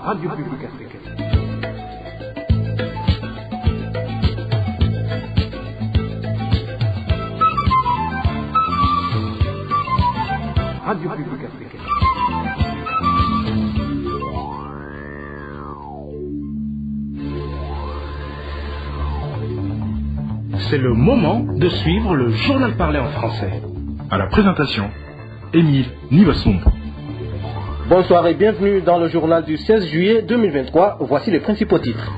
Radio Publique Africaine. Radio Publique Africaine. C'est le moment de suivre le journal parlé en français. À la présentation, Émile Nivasumbo. Bonsoir et bienvenue dans le journal du 16 juillet 2023. Voici les principaux titres.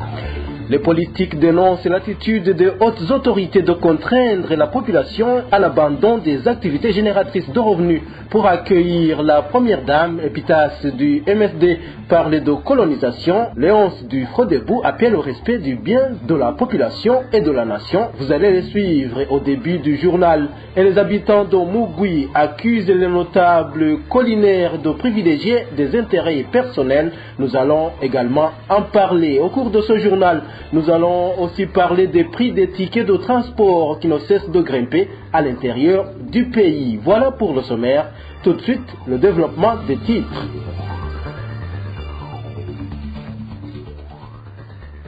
Les politiques dénoncent l'attitude des hautes autorités de contraindre la population à l'abandon des activités génératrices de revenus pour accueillir la première dame. Épitasse du MSD parle de colonisation. Léonce du Frodebou appelle au respect du bien de la population et de la nation. Vous allez les suivre au début du journal. Et les habitants de Mugui accusent les notables collinaires de privilégier des intérêts personnels. Nous allons également en parler. Au cours de ce journal, nous allons aussi parler des prix des tickets de transport qui ne cessent de grimper à l'intérieur du pays. Voilà pour le sommaire. Tout de suite, le développement des titres.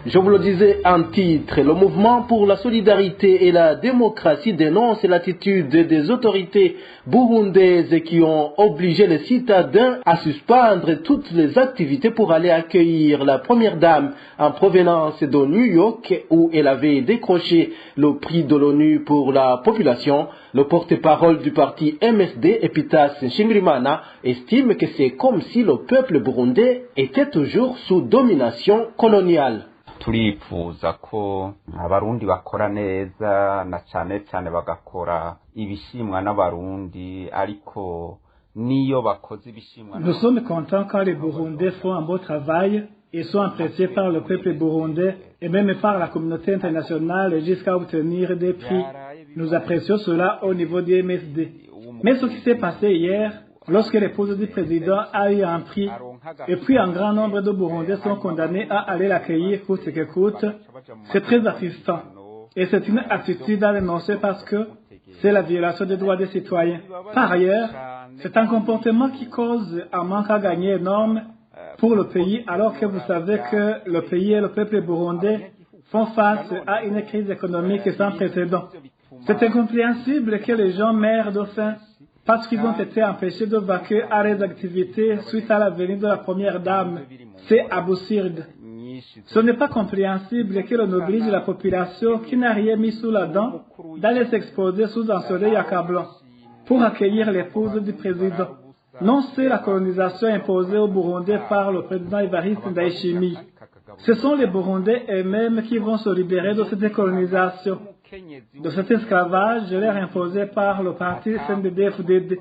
Je vous le disais en titre, le mouvement pour la solidarité et la démocratie dénonce l'attitude des autorités burundaises qui ont obligé les citadins à suspendre toutes les activités pour aller accueillir la première dame en provenance de New York où elle avait décroché le prix de l'ONU pour la population. Le porte-parole du parti MSD, Epitasse Nshimirimana, estime que c'est comme si le peuple burundais était toujours sous domination coloniale. turifuza ko abarundi bakora neza na cyane cyane bagakora ibishimwa n'abarundi ariko niyo bakoze ibishimwa. Nous sommes contents quand les Burundais font un beau travail et sont appréciés par le peuple burundais et même par la communauté internationale jusqu'à obtenir des prix. Nous apprécions cela au niveau du MSD. Mais ce qui s'est passé hier, lorsque l'épouse du président a eu un prix, et puis un grand nombre de Burundais sont condamnés à aller l'accueillir coûte que coûte, c'est très attristant. Et c'est une attitude à dénoncer parce que c'est la violation des droits des citoyens. Par ailleurs, c'est un comportement qui cause un manque à gagner énorme pour le pays, alors que vous savez que le pays et le peuple burundais font face à une crise économique sans précédent. C'est incompréhensible que les gens meurent de faim parce qu'ils ont été empêchés de vaquer à leurs activités suite à la venue de la première dame. C'est absurde. Ce n'est pas compréhensible que l'on oblige la population qui n'a rien mis sous la dent d'aller s'exposer sous un soleil accablant pour accueillir l'épouse du président. Non, c'est la colonisation imposée aux Burundais par le président Evariste Ndayishimiye. Ce sont les Burundais eux-mêmes qui vont se libérer de cette colonisation, de cet esclavage leur imposé par le parti CNDD-FDD.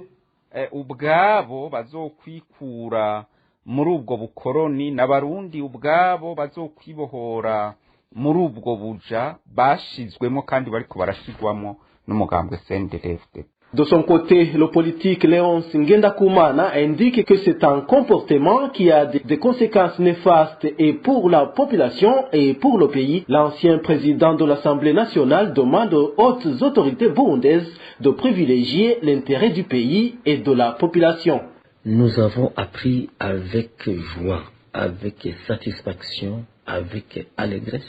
Ubwabo bazokwikura muri ubwo bukoroni n'abarundi ubwabo bazokwibohora muri ubwo buja bashizwemo kandi bariko barashigwamo n'umugambwe CNDD-FDD. De son côté, le politique Léonce Ngendakumana indique que c'est un comportement qui a des conséquences néfastes et pour la population et pour le pays. L'ancien président de l'Assemblée nationale demande aux hautes autorités burundaises de privilégier l'intérêt du pays et de la population. Nous avons appris avec joie, avec satisfaction, avec allégresse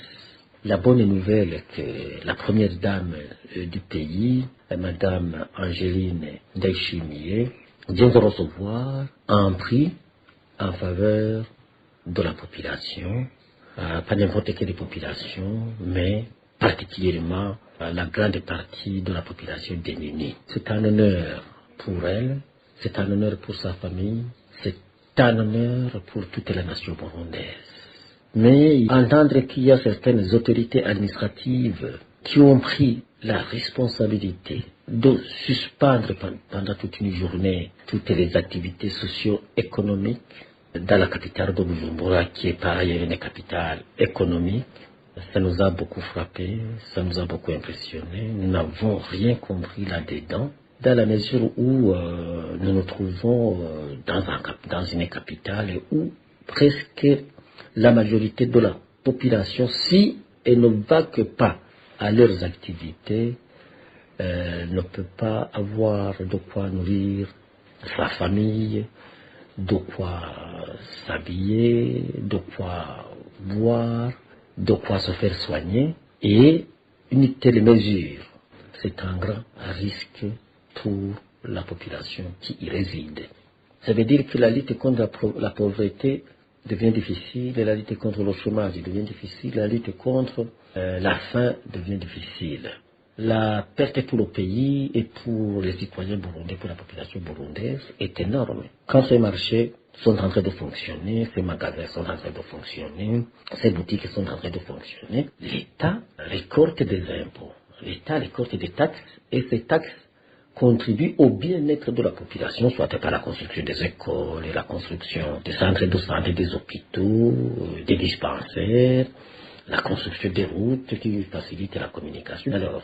la bonne nouvelle que la première dame du pays, Madame Angeline Ndayishimiye, vient de recevoir un prix en faveur de la population, pas n'importe quelle population, mais particulièrement la grande partie de la population démunie. C'est un honneur pour elle, c'est un honneur pour sa famille, c'est un honneur pour toute la nation burundaise. Mais entendre qu'il y a certaines autorités administratives qui ont pris la responsabilité de suspendre pendant toute une journée toutes les activités socio-économiques dans la capitale de Bujumbura, qui est par ailleurs une capitale économique, ça nous a beaucoup frappé, ça nous a beaucoup impressionné. Nous n'avons rien compris là-dedans, dans la mesure où nous nous trouvons dans une capitale où presque la majorité de la population, si elle ne vaque pas à leurs activités, ne peut pas avoir de quoi nourrir sa famille, de quoi s'habiller, de quoi boire, de quoi se faire soigner. Et une telle mesure, c'est un grand risque pour la population qui y réside. Ça veut dire que la lutte contre la pauvreté devient difficile, la lutte contre le chômage devient difficile, la lutte contre la faim devient difficile. La perte pour le pays et pour les citoyens burundais, pour la population burundaise, est énorme. Quand ces marchés sont en train de fonctionner, ces magasins sont en train de fonctionner, ces boutiques sont en train de fonctionner, l'État récolte des impôts, l'État récolte des taxes, et ces taxes contribuent au bien-être de la population, soit par la construction des écoles, et la construction des centres de santé, des hôpitaux, des dispensaires, la construction des routes qui facilitent la communication. Alors,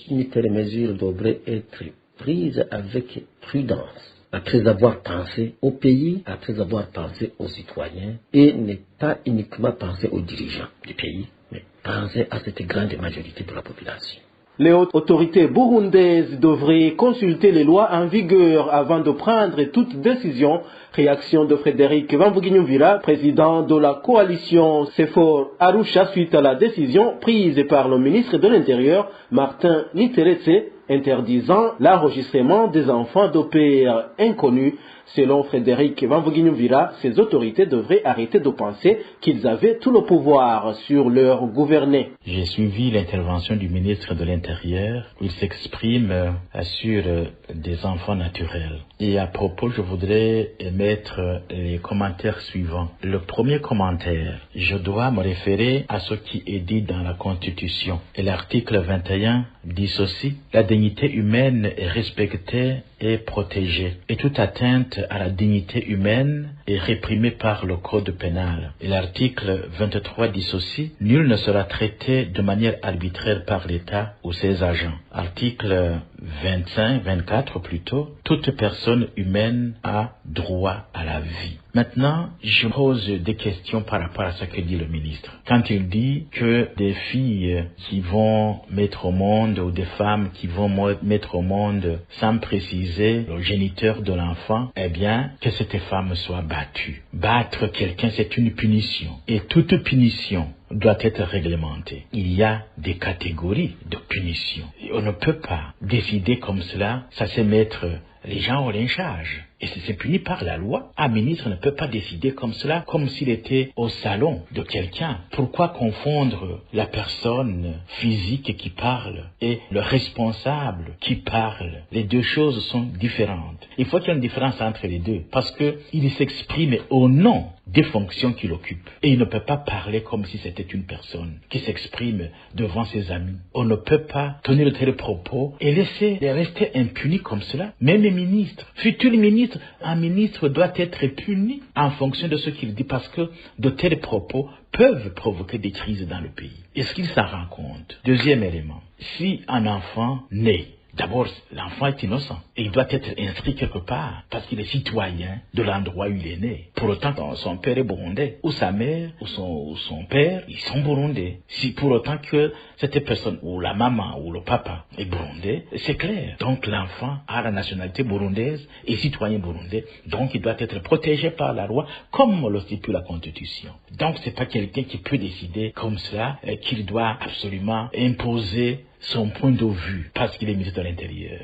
une telle mesure devrait être prise avec prudence, après avoir pensé au pays, après avoir pensé aux citoyens, et ne pas uniquement penser aux dirigeants du pays, mais penser à cette grande majorité de la population. Les autorités burundaises devraient consulter les lois en vigueur avant de prendre toute décision. Réaction de Frédéric Bamvuginyumvira, président de la coalition CEFOR Arusha, suite à la décision prise par le ministre de l'Intérieur, Martin Niteretse, interdisant l'enregistrement des enfants de pères inconnus. Selon Frédéric Bamvuginyumvira, ces autorités devraient arrêter de penser qu'ils avaient tout le pouvoir sur leur gouverner. J'ai suivi l'intervention du ministre de l'Intérieur où il s'exprime sur des enfants naturels. Et à propos, je voudrais émettre les commentaires suivants. Le premier commentaire, je dois me référer à ce qui est dit dans la Constitution. Et l'article 21 dit ceci: la dignité humaine est respectée et protégée, et toute atteinte à la dignité humaine est réprimée par le Code pénal. Et l'article 23 dit ceci: nul ne sera traité de manière arbitraire par l'État ou ses agents. Article 24 plutôt, toute personne humaine a droit à la vie. Maintenant, je pose des questions par rapport à ce que dit le ministre. Quand il dit que des filles qui vont mettre au monde ou des femmes qui vont mettre au monde sans préciser le géniteur de l'enfant, eh bien, que cette femme soit battue. Battre quelqu'un, c'est une punition. Et toute punition doit être réglementée. Il y a des catégories de punition. Et on ne peut pas décider comme cela, ça c'est mettre les gens au lynchage. Et si c'est puni par la loi, un ministre ne peut pas décider comme cela, comme s'il était au salon de quelqu'un. Pourquoi confondre la personne physique qui parle et le responsable qui parle? Les deux choses sont différentes. Il faut qu'il y ait une différence entre les deux, parce qu'il s'exprime au nom des fonctions qu'il occupe. Et il ne peut pas parler comme si c'était une personne qui s'exprime devant ses amis. On ne peut pas tenir de tels propos et laisser les rester impunis comme cela. Même les ministres, futurs ministres, un ministre doit être puni en fonction de ce qu'il dit, parce que de tels propos peuvent provoquer des crises dans le pays. Est-ce qu'il s'en rend compte? Deuxième élément, si un enfant naît, d'abord, l'enfant est innocent et il doit être inscrit quelque part parce qu'il est citoyen de l'endroit où il est né. Pour autant, son père est burundais, ou sa mère, ou son père, ils sont burundais. Si pour autant que cette personne, ou la maman, ou le papa est burundais, c'est clair. Donc l'enfant a la nationalité burundaise et citoyen burundais, donc il doit être protégé par la loi comme le stipule la Constitution. Donc c'est pas quelqu'un qui peut décider comme cela qu'il doit absolument imposer son point de vue parce qu'il est ministre de l'Intérieur.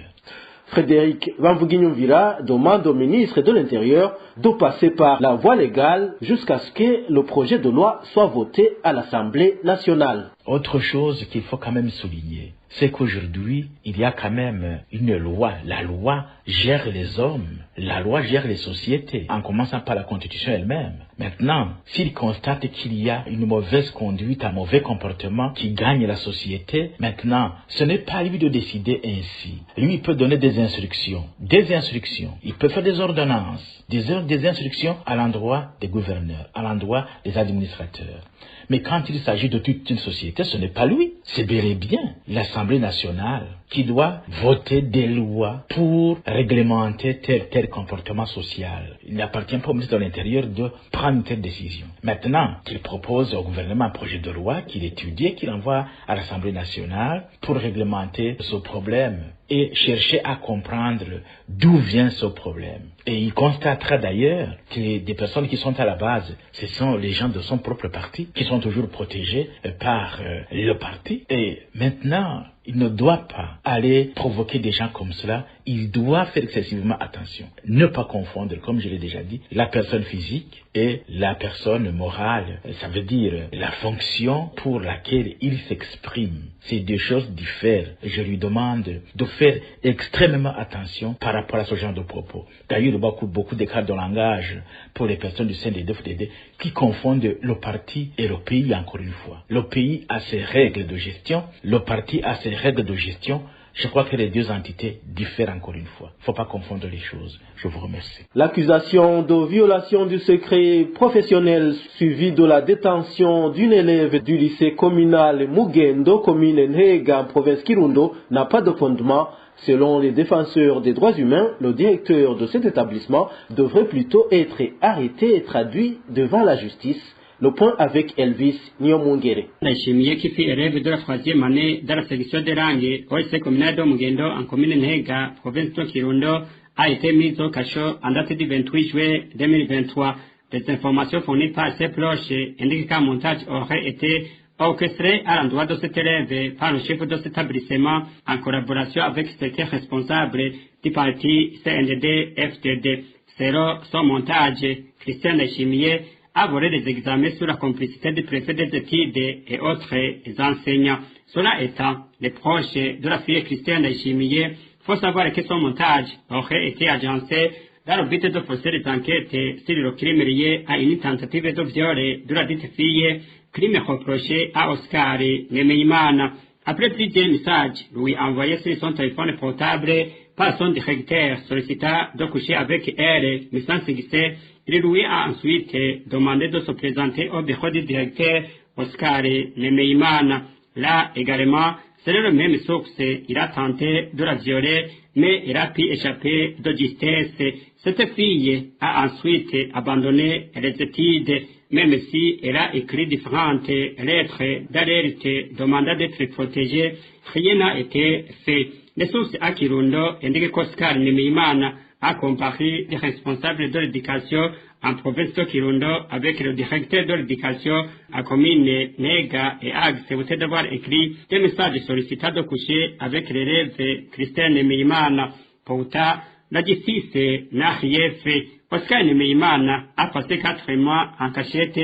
Frédéric Bamvuginyumvira demande au ministre de l'Intérieur de passer par la voie légale jusqu'à ce que le projet de loi soit voté à l'Assemblée nationale. Autre chose qu'il faut quand même souligner, c'est qu'aujourd'hui, il y a quand même une loi. La loi gère les hommes, la loi gère les sociétés, en commençant par la Constitution elle-même. Maintenant, s'il constate qu'il y a une mauvaise conduite, un mauvais comportement qui gagne la société, maintenant, ce n'est pas lui de décider ainsi. Lui, il peut donner des instructions. Il peut faire des ordonnances, des instructions à l'endroit des gouverneurs, à l'endroit des administrateurs. Mais quand il s'agit de toute une société, ce n'est pas lui. C'est bel et bien l'Assemblée nationale qui doit voter des lois pour réglementer tel comportement social. Il n'appartient pas au ministre de l'Intérieur de prendre une telle décision. Maintenant, qu'il propose au gouvernement un projet de loi qu'il étudie, qu'il envoie à l'Assemblée nationale pour réglementer ce problème et chercher à comprendre d'où vient ce problème. Et il constatera d'ailleurs que des personnes qui sont à la base, ce sont les gens de son propre parti, qui sont toujours protégés par le parti. Et maintenant, il ne doit pas aller provoquer des gens comme cela. Il doit faire excessivement attention. Ne pas confondre, comme je l'ai déjà dit, la personne physique et la personne morale. Ça veut dire la fonction pour laquelle il s'exprime. C'est deux choses différentes. Je lui demande de faire extrêmement attention par rapport à ce genre de propos. D'ailleurs, il y a beaucoup d'écarts de langage pour les personnes du CNDD-FDD qui confondent le parti et le pays encore une fois. Le pays a ses règles de gestion, le parti a ses règles de gestion. Je crois que les deux entités diffèrent encore une fois. Il ne faut pas confondre les choses. Je vous remercie. L'accusation de violation du secret professionnel suivie de la détention d'une élève du lycée communal Mugendo, commune Nhega, en province Kirundo, n'a pas de fondement. Selon les défenseurs des droits humains, le directeur de cet établissement devrait plutôt être arrêté et traduit devant la justice. Le point avec Elvis Nyomungere. Ndashimiye kifi élève de la troisième année de la section de langue au lycée communal de Mugendo en commune Nhega, province de Kirundo, a été mise au cachot en date du 28 juillet 2023. Des informations fournies par ses proches indiquent qu'un montage aurait été orchestré à l'endroit de cet élève par le chef de cet établissement en collaboration avec cet responsable du parti CNDD-FDD. Selon son montage, Christian Ndayishimiye a volé des examens sur la complicité du préfet des études et autres enseignants. Cela étant, les proches de la fille Christian Ndayishimiye faut savoir que son montage aurait été agencé dans le but de pousser les enquêtes sur le crime lié à une tentative de viol de la dite fille, crime reproché à Oscar Nemeyimana. Après plusieurs messages lui envoyés sur son téléphone portable par son directeur sollicitant de coucher avec elle, mais sans succès, il lui a ensuite demandé de se présenter au bureau du directeur Oscar Nemeyimana. Là également, c'est le même source, il a tenté de la violer, mais il a pu échapper de justesse. Cette fille a ensuite abandonné les études, même si elle a écrit différentes lettres d'alerte demandant d'être protégée. Rien n'a été fait. Les sources à Kirundo indiquent qu'Oscar Nemeyimana a comparé les responsables de l'éducation en province de Kirundo avec le directeur de l'éducation à commune Nhega et a accepté d'avoir écrit des messages sollicitant de coucher avec l'élève Christian Nemeyimana. Pourtant, la justice n'a rien fait. Oscar Nemeyimana a passé 4 mois en cachette,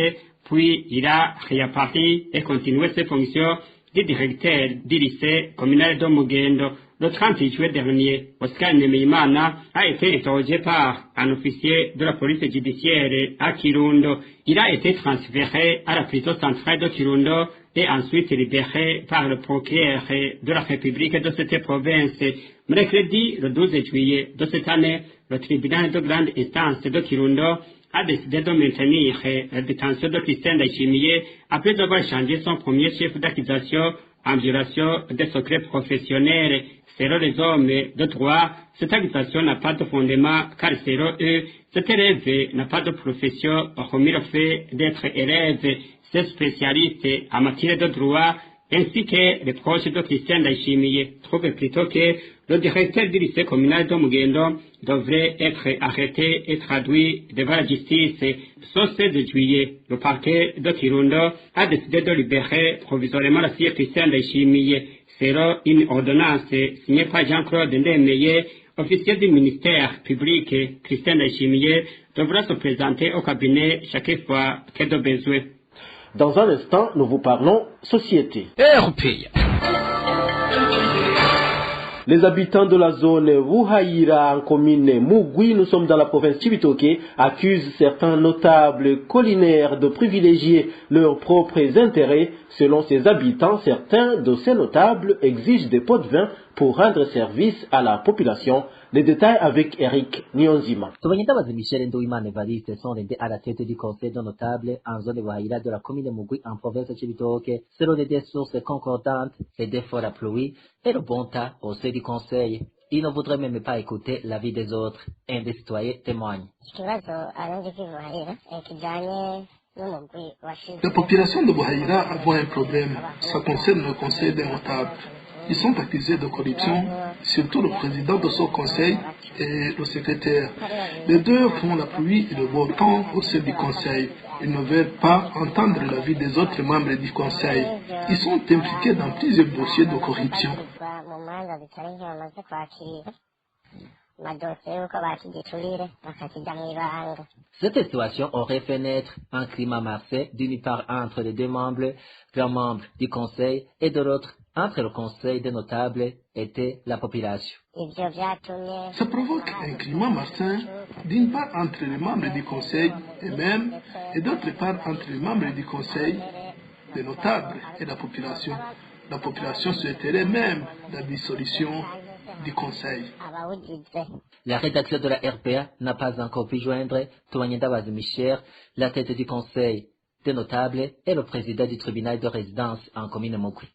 puis il a réapparu et continué ses fonctions de directeur du lycée communal de Mugendo. Le 30 juillet dernier, Oscar Nemeyimana a été interrogé par un officier de la police judiciaire à Kirundo. Il a été transféré à la prison centrale de Kirundo et ensuite libéré par le procureur de la République de cette province. Mercredi, le 12 juillet de cette année, le tribunal de grande instance de Kirundo a décidé de maintenir la détention de Christian Ndayishimiye après avoir changé son premier chef d'accusation en violation des secrets professionnels. Selon les hommes de droit, cette accusation n'a pas de fondement car selon eux, cet élève n'a pas de profession hormis le fait d'être élève. Ces spécialistes en matière de droit ainsi que les proches de Christian Ndayishimiye trouvent plutôt que le directeur du lycée communal de Mugendo devrait être arrêté et traduit devant la justice. Ce 16 juillet, le parquet de Kirundo a décidé de libérer provisoirement la fille Christian Ndayishimiye. Selon une ordonnance signée par Jean-Claude Ndemeye, officier du ministère public, Christian Ndayishimiye devra se présenter au cabinet chaque fois qu'il y a besoin. Dans un instant, nous vous parlons société. Les habitants de la zone Wuhaïra en commune Mugwi, nous sommes dans la province Cibitoke, accusent certains notables collinaires de privilégier leurs propres intérêts. Selon ces habitants, certains de ces notables exigent des pots de vin pour rendre service à la population. Les détails avec Eric Nyonzima. Tubanyitabazi Michel Nduwimana Evariste sont rendus à la tête du conseil de notables en zone de Buhayira de la commune de Mugwi en province de Cibitoke, selon des sources concordantes, les défauts de la pluie et le bon temps au sein du conseil. Ils ne voudraient même pas écouter l'avis des autres. Un des citoyens témoigne. La population de Buhayira a un problème. Ça concerne le conseil des notables. Ils sont accusés de corruption, surtout le président de ce conseil et le secrétaire. Les deux font la pluie et le beau temps au sein du conseil. Ils ne veulent pas entendre l'avis des autres membres du conseil. Ils sont impliqués dans plusieurs dossiers de corruption. Cette situation aurait fait naître un climat malsain d'une part entre les deux membres, grands membres du conseil, et de l'autre entre le conseil des notables et la population. Ça provoque un climat malsain d'une part entre les membres du conseil eux-mêmes et d'autre part entre les membres du conseil, des notables et la population. La population souhaiterait même la dissolution du conseil. La rédaction de la RPA n'a pas encore pu joindre Touagnendabazi Michel, la tête du conseil des notables et le président du tribunal de résidence en commune Mugwi.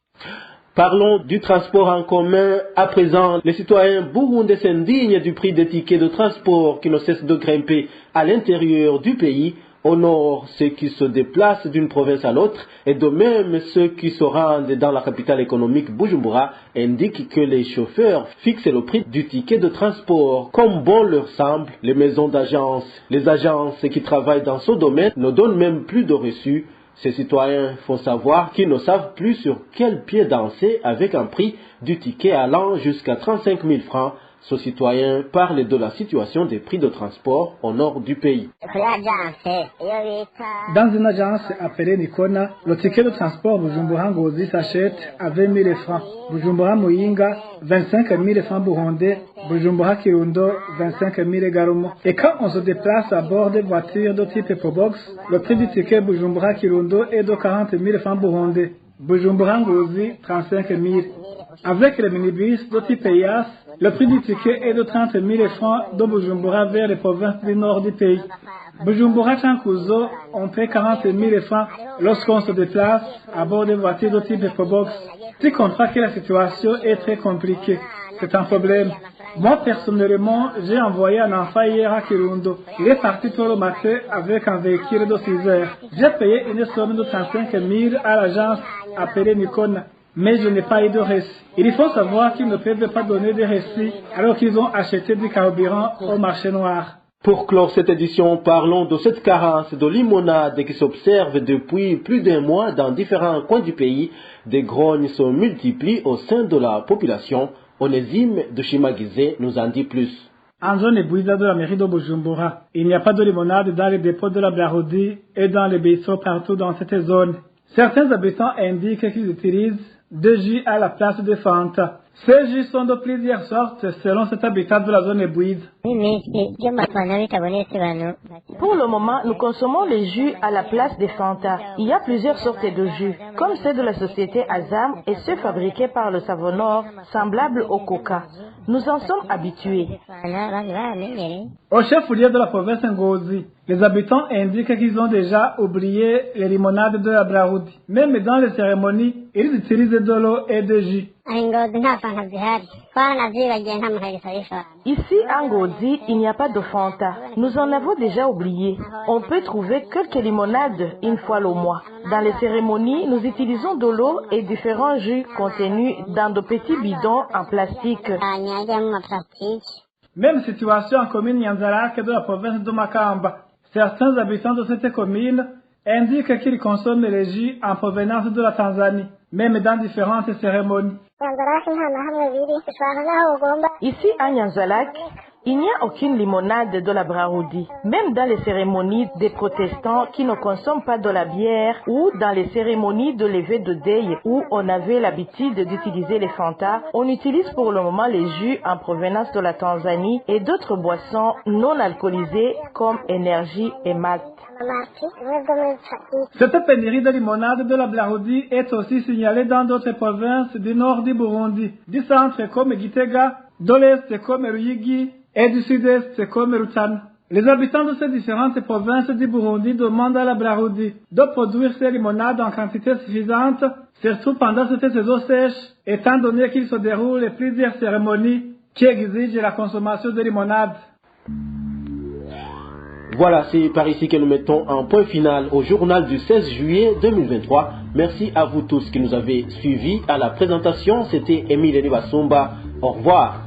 Parlons du transport en commun. À présent, les citoyens burundais s'indignent du prix des tickets de transport qui ne cesse de grimper à l'intérieur du pays. Au nord, ceux qui se déplacent d'une province à l'autre et de même ceux qui se rendent dans la capitale économique Bujumbura indiquent que les chauffeurs fixent le prix du ticket de transport comme bon leur semble. Les maisons d'agence, les agences qui travaillent dans ce domaine ne donnent même plus de reçus. Ces citoyens font savoir qu'ils ne savent plus sur quel pied danser avec un prix du ticket allant jusqu'à 35 000 francs. Ce citoyen parle de la situation des prix de transport au nord du pays. Dans une agence appelée Nikona, le ticket de transport Bujumbura-Ngozi s'achète à 20 000 francs. Bujumbura-Muyinga, 25 000 francs burundais. Bujumbura-Kirundo, 25 000 garumo. Et quand on se déplace à bord des voitures de type Ecobox, le prix du ticket Bujumbura-Kirundo est de 40 000 francs burundais. Bujumbura-Ngozi, 35 000. Avec les minibus de type EIAS, le prix du ticket est de 30 000 francs de Bujumbura vers les provinces du nord du pays. Bujumbura-Chankuzo, on paie 40 000 francs lorsqu'on se déplace à bord des voitures de type Ecobox. Tu comprends que la situation est très compliquée. C'est un problème. Moi, personnellement, j'ai envoyé un enfant hier à Kirundo. Il est parti tôt le matin avec un véhicule de 6 heures. J'ai payé une somme de 35 000 à l'agence appelée Nikona. Mais je n'ai pas eu de récit. Il faut savoir qu'ils ne peuvent pas donner de récits alors qu'ils ont acheté du carburant au marché noir. Pour clore cette édition, parlons de cette carence de limonade qui s'observe depuis plus d'un mois dans différents coins du pays. Des grognes se multiplient au sein de la population. Onésime de Chimagize nous en dit plus. En zone Bouiza de la mairie de Bujumbura, il n'y a pas de limonade dans les dépôts de la Blaroudi et dans les bistrots partout dans cette zone. Certains habitants indiquent qu'ils utilisent de jus à la place de Fanta. Ces jus sont de plusieurs sortes selon cet habitat de la zone Bouiza. Pour le moment, nous consommons les jus à la place des Fanta. Il y a plusieurs sortes de jus, comme ceux de la société Azam et ceux fabriqués par le Savonor, semblables au coca. Nous en sommes habitués. Au chef-lieu de la province Ngozi, les habitants indiquent qu'ils ont déjà oublié les limonades de la Brahoudi. Même dans les cérémonies, ils utilisent de l'eau et de jus. Ici, à Ngozi, il n'y a pas de Fanta. Nous en avons déjà oublié. On peut trouver quelques limonades une fois le mois. Dans les cérémonies, nous utilisons de l'eau et différents jus contenus dans de petits bidons en plastique. Même situation en commune Nyanzarake de la province de Makamba. Certains habitants de cette commune indiquent qu'ils consomment les jus en provenance de la Tanzanie, même dans différentes cérémonies. Ici à Nyanzalak, il n'y a aucune limonade de la Braroudi. Même dans les cérémonies des protestants qui ne consomment pas de la bière ou dans les cérémonies de levée de deuil où on avait l'habitude d'utiliser les Fanta, on utilise pour le moment les jus en provenance de la Tanzanie et d'autres boissons non alcoolisées comme énergie et malt. Cette pénurie de limonade de la Braroudi est aussi signalée dans d'autres provinces du nord du Burundi, du centre comme Gitega, de l'est comme Ruyigi et du sud-est comme Rutana. Les habitants de ces différentes provinces du Burundi demandent à la Braroudi de produire ces limonades en quantité suffisante, surtout pendant cette saison sèche, étant donné qu'il se déroule plusieurs cérémonies qui exigent la consommation de limonade. Voilà, c'est par ici que nous mettons un point final au journal du 16 juillet 2023. Merci à vous tous qui nous avez suivis. À la présentation, c'était Émile Nibasumba. Au revoir.